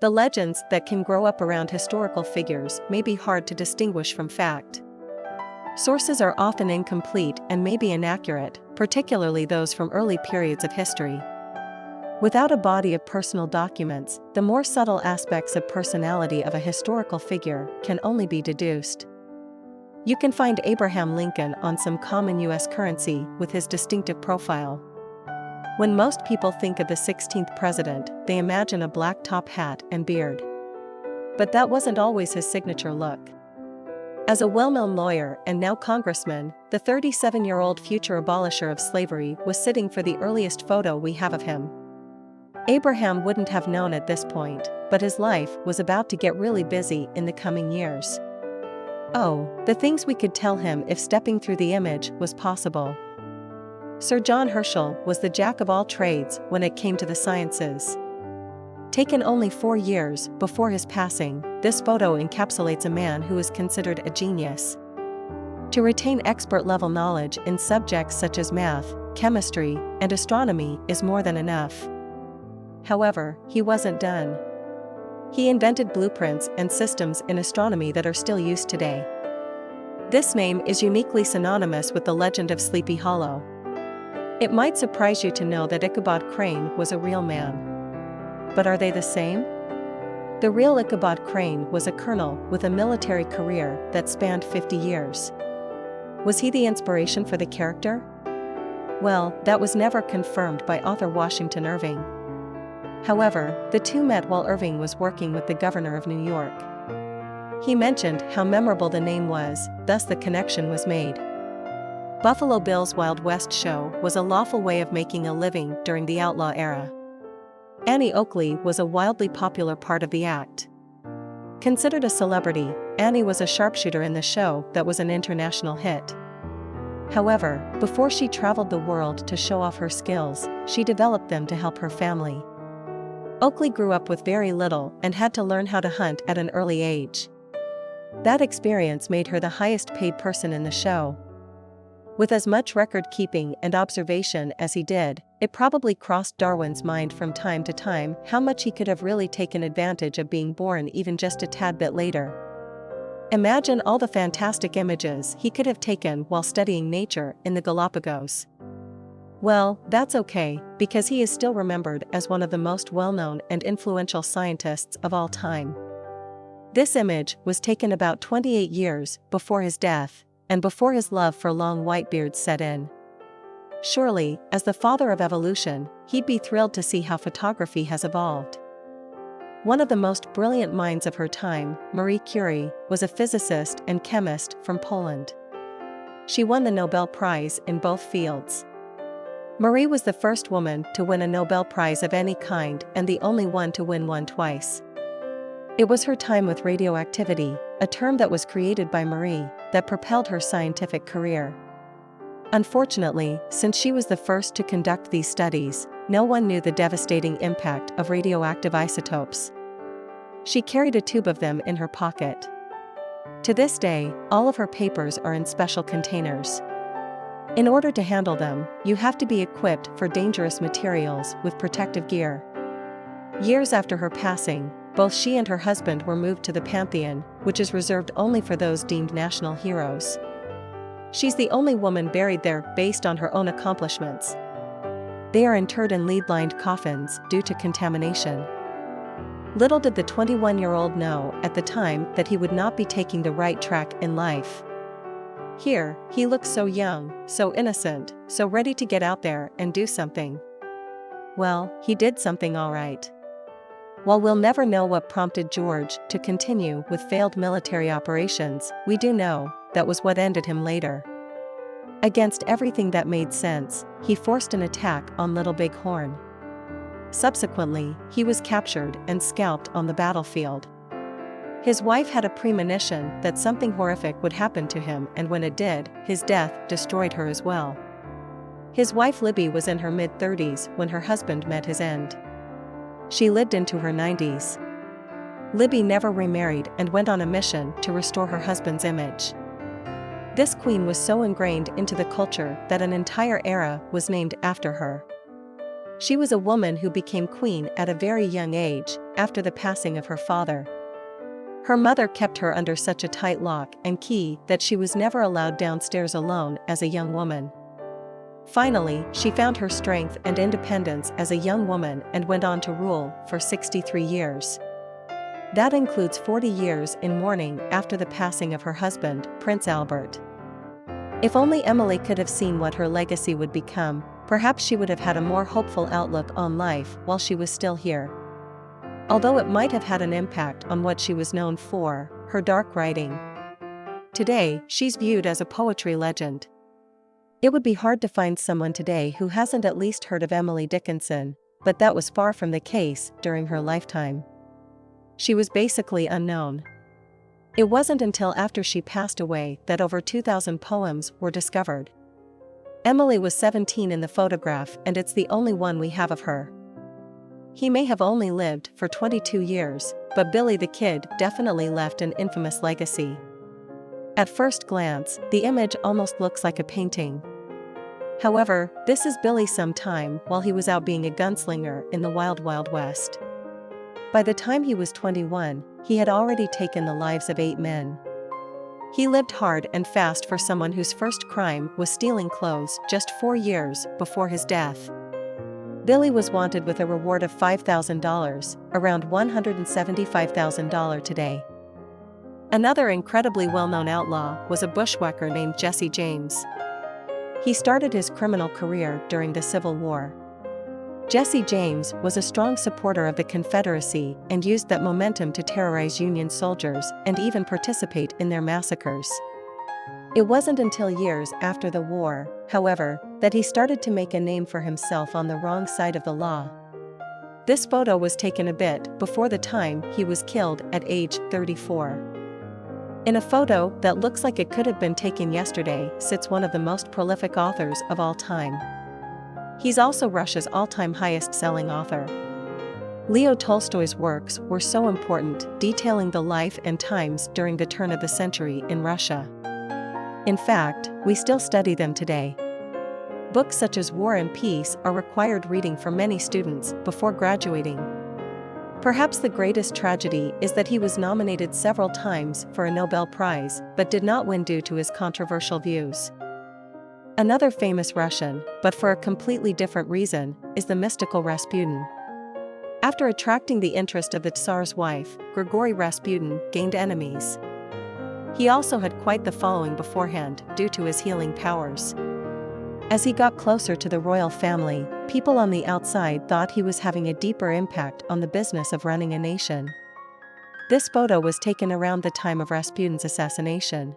The legends that can grow up around historical figures may be hard to distinguish from fact. Sources are often incomplete and may be inaccurate, particularly those from early periods of history. Without a body of personal documents, the more subtle aspects of personality of a historical figure can only be deduced. You can find Abraham Lincoln on some common U.S. currency with his distinctive profile. When most people think of the 16th president, they imagine a black top hat and beard. But that wasn't always his signature look. As a well-known lawyer and now congressman, the 37-year-old future abolisher of slavery was sitting for the earliest photo we have of him. Abraham wouldn't have known at this point, but his life was about to get really busy in the coming years. Oh, the things we could tell him if stepping through the image was possible. Sir John Herschel was the jack of all trades when it came to the sciences. Taken only 4 years before his passing, this photo encapsulates a man who is considered a genius. To retain expert-level knowledge in subjects such as math, chemistry, and astronomy is more than enough. However, he wasn't done. He invented blueprints and systems in astronomy that are still used today. This name is uniquely synonymous with the legend of Sleepy Hollow. It might surprise you to know that Ichabod Crane was a real man. But are they the same? The real Ichabod Crane was a colonel with a military career that spanned 50 years. Was he the inspiration for the character? Well, that was never confirmed by author Washington Irving. However, the two met while Irving was working with the governor of New York. He mentioned how memorable the name was, thus the connection was made. Buffalo Bill's Wild West show was a lawful way of making a living during the outlaw era. Annie Oakley was a wildly popular part of the act. Considered a celebrity, Annie was a sharpshooter in the show that was an international hit. However, before she traveled the world to show off her skills, she developed them to help her family. Oakley grew up with very little and had to learn how to hunt at an early age. That experience made her the highest paid person in the show. With as much record-keeping and observation as he did, it probably crossed Darwin's mind from time to time how much he could have really taken advantage of being born even just a tad bit later. Imagine all the fantastic images he could have taken while studying nature in the Galapagos. Well, that's okay, because he is still remembered as one of the most well-known and influential scientists of all time. This image was taken about 28 years before his death, and before his love for long white beards set in. Surely, as the father of evolution, he'd be thrilled to see how photography has evolved. One of the most brilliant minds of her time, Marie Curie, was a physicist and chemist from Poland. She won the Nobel Prize in both fields. Marie was the first woman to win a Nobel Prize of any kind and the only one to win one twice. It was her time with radioactivity, a term that was created by Marie, that propelled her scientific career. Unfortunately, since she was the first to conduct these studies, no one knew the devastating impact of radioactive isotopes. She carried a tube of them in her pocket. To this day, all of her papers are in special containers. In order to handle them, you have to be equipped for dangerous materials with protective gear. Years after her passing, both she and her husband were moved to the Pantheon, which is reserved only for those deemed national heroes. She's the only woman buried there based on her own accomplishments. They are interred in lead-lined coffins due to contamination. Little did the 21-year-old know at the time that he would not be taking the right track in life. Here, he looked so young, so innocent, so ready to get out there and do something. Well, he did something all right. While we'll never know what prompted George to continue with failed military operations, we do know that was what ended him later. Against everything that made sense, he forced an attack on Little Big Horn. Subsequently, he was captured and scalped on the battlefield. His wife had a premonition that something horrific would happen to him, and when it did, his death destroyed her as well. His wife Libby was in her mid-30s when her husband met his end. She lived into her 90s. Libby never remarried and went on a mission to restore her husband's image. This queen was so ingrained into the culture that an entire era was named after her. She was a woman who became queen at a very young age, after the passing of her father. Her mother kept her under such a tight lock and key that she was never allowed downstairs alone as a young woman. Finally, she found her strength and independence as a young woman and went on to rule for 63 years. That includes 40 years in mourning after the passing of her husband, Prince Albert. If only Emily could have seen what her legacy would become, perhaps she would have had a more hopeful outlook on life while she was still here. Although it might have had an impact on what she was known for, her dark writing. Today, she's viewed as a poetry legend. It would be hard to find someone today who hasn't at least heard of Emily Dickinson, but that was far from the case during her lifetime. She was basically unknown. It wasn't until after she passed away that over 2,000 poems were discovered. Emily was 17 in the photograph, and it's the only one we have of her. He may have only lived for 22 years, but Billy the Kid definitely left an infamous legacy. At first glance, the image almost looks like a painting. However, this is Billy sometime while he was out being a gunslinger in the Wild Wild West. By the time he was 21, he had already taken the lives of 8 men. He lived hard and fast for someone whose first crime was stealing clothes just 4 years before his death. Billy was wanted with a reward of $5,000, around $175,000 today. Another incredibly well-known outlaw was a bushwhacker named Jesse James. He started his criminal career during the Civil War. Jesse James was a strong supporter of the Confederacy and used that momentum to terrorize Union soldiers and even participate in their massacres. It wasn't until years after the war, however, that he started to make a name for himself on the wrong side of the law. This photo was taken a bit before the time he was killed at age 34. In a photo that looks like it could have been taken yesterday sits one of the most prolific authors of all time. He's also Russia's all-time highest-selling author. Leo Tolstoy's works were so important, detailing the life and times during the turn of the century in Russia. In fact, we still study them today. Books such as War and Peace are required reading for many students before graduating. Perhaps the greatest tragedy is that he was nominated several times for a Nobel Prize, but did not win due to his controversial views. Another famous Russian, but for a completely different reason, is the mystical Rasputin. After attracting the interest of the Tsar's wife, Grigory Rasputin gained enemies. He also had quite the following beforehand due to his healing powers. As he got closer to the royal family, people on the outside thought he was having a deeper impact on the business of running a nation. This photo was taken around the time of Rasputin's assassination.